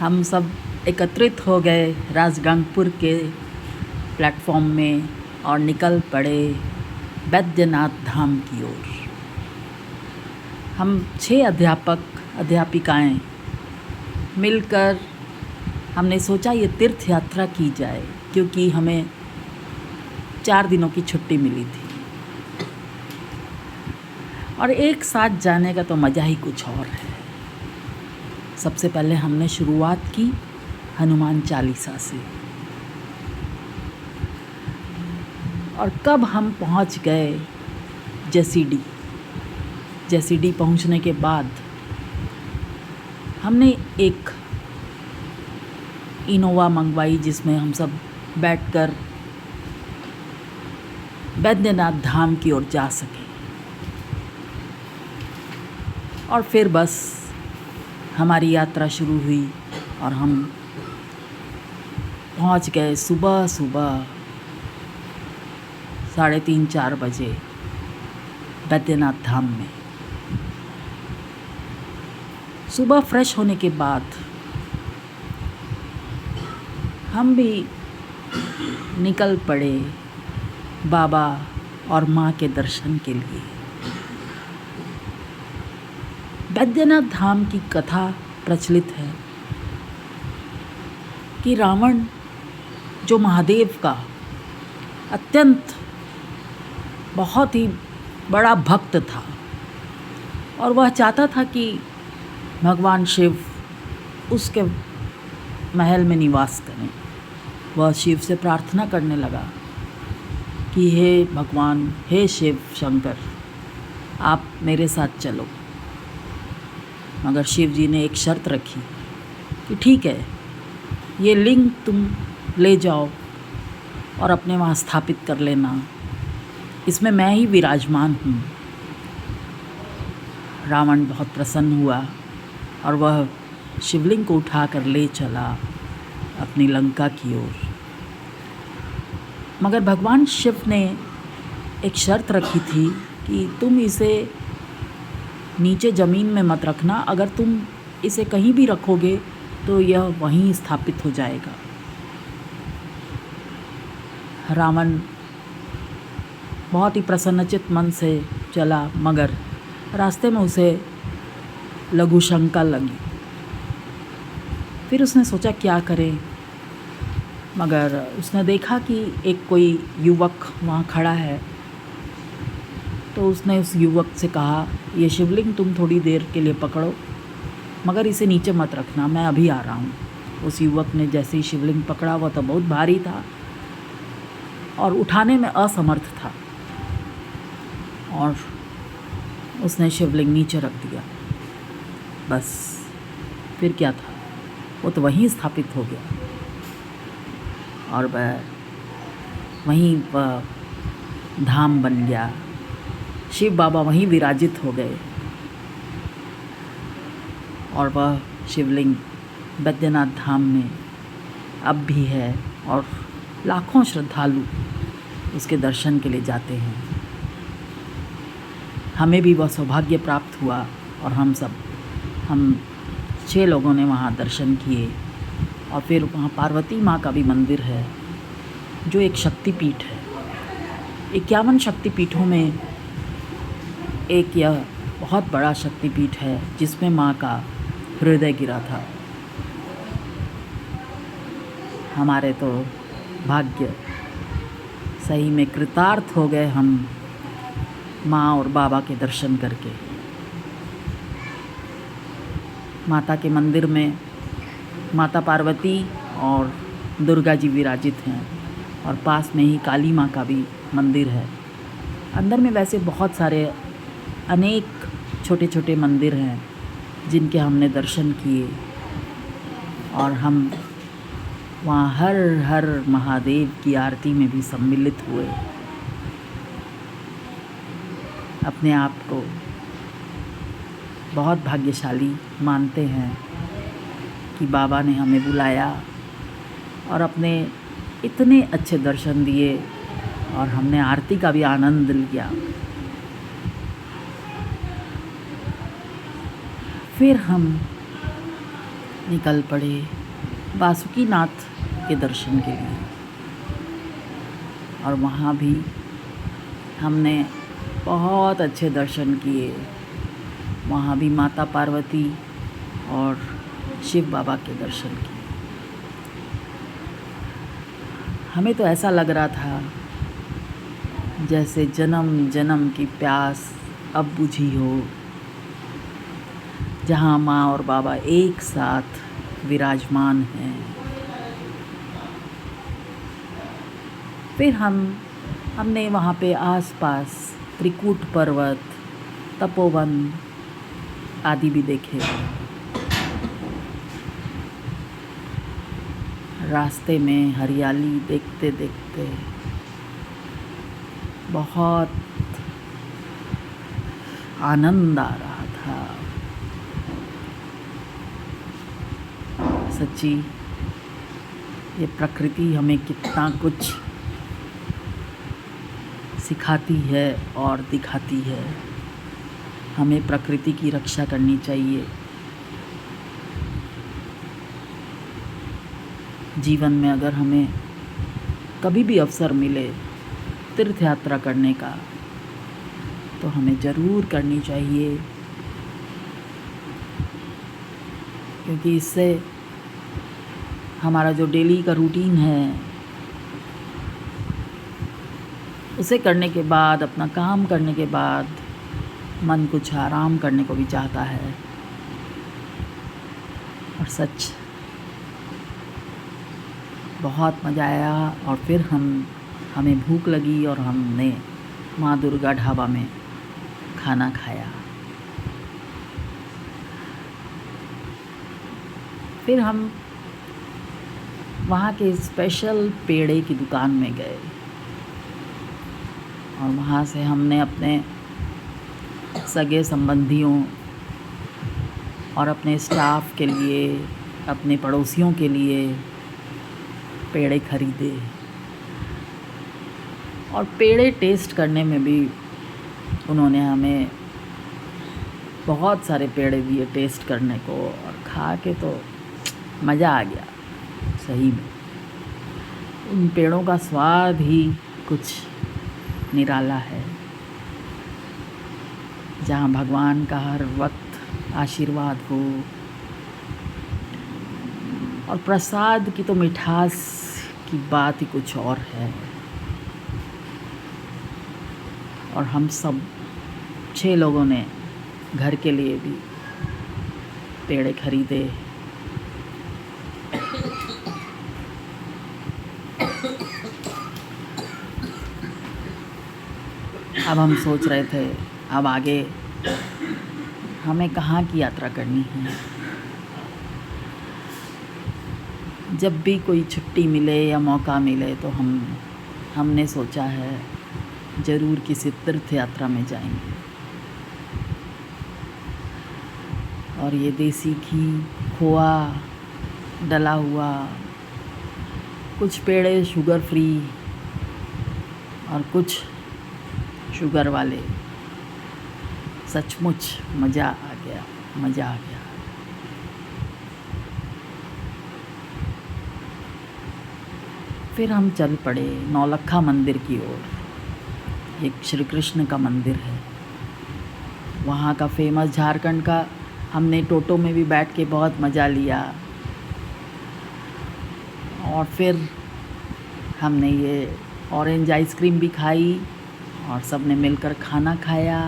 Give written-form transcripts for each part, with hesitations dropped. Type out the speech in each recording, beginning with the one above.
हम सब एकत्रित हो गए राजगंगपुर के प्लेटफॉर्म में और निकल पड़े बैद्यनाथ धाम की ओर। हम 6 अध्यापक अध्यापिकाएं मिलकर हमने सोचा ये तीर्थ यात्रा की जाए, क्योंकि हमें 4 दिनों की छुट्टी मिली थी और एक साथ जाने का तो मज़ा ही कुछ और है। सबसे पहले हमने शुरुआत की हनुमान चालीसा से, और कब हम पहुंच गए जैसीडी पहुंचने के बाद हमने एक इनोवा मंगवाई, जिसमें हम सब बैठकर बैद्यनाथ धाम की ओर जा सके। और फिर बस हमारी यात्रा शुरू हुई और हम पहुंच गए सुबह 3:30-4 बजे बैद्यनाथ धाम में। सुबह फ्रेश होने के बाद हम भी निकल पड़े बाबा और माँ के दर्शन के लिए। बैद्यनाथ धाम की कथा प्रचलित है कि रावण जो महादेव का अत्यंत बहुत ही बड़ा भक्त था और वह चाहता था कि भगवान शिव उसके महल में निवास करें। वह शिव से प्रार्थना करने लगा कि हे भगवान, हे शिव शंकर, आप मेरे साथ चलो। मगर शिव जी ने एक शर्त रखी कि ठीक है, ये लिंग तुम ले जाओ और अपने वहाँ स्थापित कर लेना, इसमें मैं ही विराजमान हूँ। रावण बहुत प्रसन्न हुआ और वह शिवलिंग को उठाकर ले चला अपनी लंका की ओर। मगर भगवान शिव ने एक शर्त रखी थी कि तुम इसे नीचे ज़मीन में मत रखना, अगर तुम इसे कहीं भी रखोगे तो यह वहीं स्थापित हो जाएगा। रावण बहुत ही प्रसन्नचित्त मन से चला, मगर रास्ते में उसे लघु शंका लगी। फिर उसने सोचा क्या करे, मगर उसने देखा कि एक कोई युवक वहाँ खड़ा है, तो उसने उस युवक से कहा, ये शिवलिंग तुम थोड़ी देर के लिए पकड़ो, मगर इसे नीचे मत रखना, मैं अभी आ रहा हूँ। उस युवक ने जैसे ही शिवलिंग पकड़ा, वह तो बहुत भारी था और उठाने में असमर्थ था, और उसने शिवलिंग नीचे रख दिया। बस फिर क्या था, वो तो वहीं स्थापित हो गया और वह वहीं धाम बन गया। शिव बाबा वहीं विराजित हो गए और वह शिवलिंग बैद्यनाथ धाम में अब भी है और लाखों श्रद्धालु उसके दर्शन के लिए जाते हैं। हमें भी वह सौभाग्य प्राप्त हुआ और हम 6 लोगों ने वहाँ दर्शन किए। और फिर वहाँ पार्वती माँ का भी मंदिर है, जो एक शक्तिपीठ है। 51 शक्तिपीठों में एक यह बहुत बड़ा शक्तिपीठ है, जिसमें माँ का हृदय गिरा था। हमारे तो भाग्य सही में कृतार्थ हो गए हम माँ और बाबा के दर्शन करके। माता के मंदिर में माता पार्वती और दुर्गा जी विराजित हैं और पास में ही काली माँ का भी मंदिर है। अंदर में वैसे बहुत सारे अनेक छोटे छोटे मंदिर हैं जिनके हमने दर्शन किए, और हम वहाँ हर हर महादेव की आरती में भी सम्मिलित हुए। अपने आप को बहुत भाग्यशाली मानते हैं कि बाबा ने हमें बुलाया और अपने इतने अच्छे दर्शन दिए और हमने आरती का भी आनंद लिया। फिर हम निकल पड़े वासुकीनाथ के दर्शन के लिए। और वहाँ भी हमने बहुत अच्छे दर्शन किए। वहाँ भी माता पार्वती और शिव बाबा के दर्शन किए। हमें तो ऐसा लग रहा था जैसे जन्म जन्म की प्यास अब बुझी हो, जहाँ माँ और बाबा एक साथ विराजमान हैं। फिर हमने वहाँ पे आसपास त्रिकूट पर्वत, तपोवन आदि भी देखे। रास्ते में हरियाली देखते देखते बहुत आनंद आ रहा था। सच्ची ये प्रकृति हमें कितना कुछ सिखाती है और दिखाती है। हमें प्रकृति की रक्षा करनी चाहिए। जीवन में अगर हमें कभी भी अवसर मिले तीर्थ यात्रा करने का, तो हमें ज़रूर करनी चाहिए, क्योंकि इससे हमारा जो डेली का रूटीन है उसे करने के बाद, अपना काम करने के बाद मन कुछ आराम करने को भी चाहता है। और सच बहुत मज़ा आया। और फिर हमें भूख लगी और हमने माँ दुर्गा ढाबा में खाना खाया। फिर हम वहाँ के स्पेशल पेड़े की दुकान में गए और वहाँ से हमने अपने सगे संबंधियों और अपने स्टाफ के लिए, अपने पड़ोसियों के लिए पेड़े खरीदे। और पेड़े टेस्ट करने में भी उन्होंने हमें बहुत सारे पेड़े दिए टेस्ट करने को, और खा के तो मज़ा आ गया सही में। उन पेड़ों का स्वाद ही कुछ निराला है। जहाँ भगवान का हर वक्त आशीर्वाद हो, और प्रसाद की तो मिठास की बात ही कुछ और है। और हम सब 6 लोगों ने घर के लिए भी पेड़े खरीदे। अब हम सोच रहे थे अब आगे हमें कहाँ की यात्रा करनी है। जब भी कोई छुट्टी मिले या मौका मिले तो हमने सोचा है ज़रूर किसी तीर्थ यात्रा में जाएंगे। और ये देसी घी, खोआ डला हुआ, कुछ पेड़े शुगर फ्री और कुछ शुगर वाले, सचमुच मज़ा आ गया। फिर हम चल पड़े नौलखा मंदिर की ओर। एक श्री कृष्ण का मंदिर है वहाँ का, फेमस झारखंड का। हमने टोटो में भी बैठ के बहुत मज़ा लिया। और फिर हमने ये ऑरेंज आइसक्रीम भी खाई और सब ने मिलकर खाना खाया।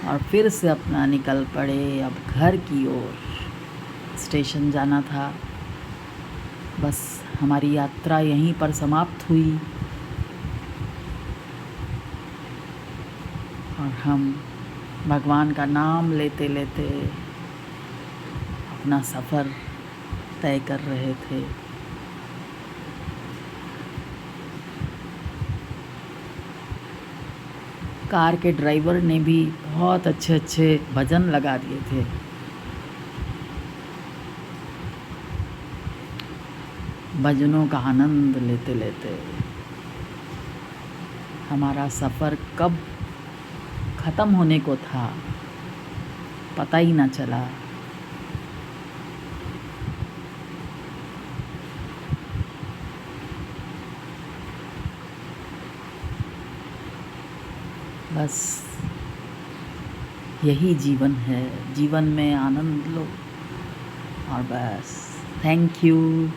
और फिर से अपना निकल पड़े अब घर की ओर। स्टेशन जाना था। बस हमारी यात्रा यहीं पर समाप्त हुई और हम भगवान का नाम लेते लेते अपना सफ़र तय कर रहे थे। कार के ड्राइवर ने भी बहुत अच्छे अच्छे भजन लगा दिए थे। भजनों का आनंद लेते लेते हमारा सफ़र कब ख़त्म होने को था पता ही ना चला। बस यही जीवन है, जीवन में आनंद लो और बस। Thank you.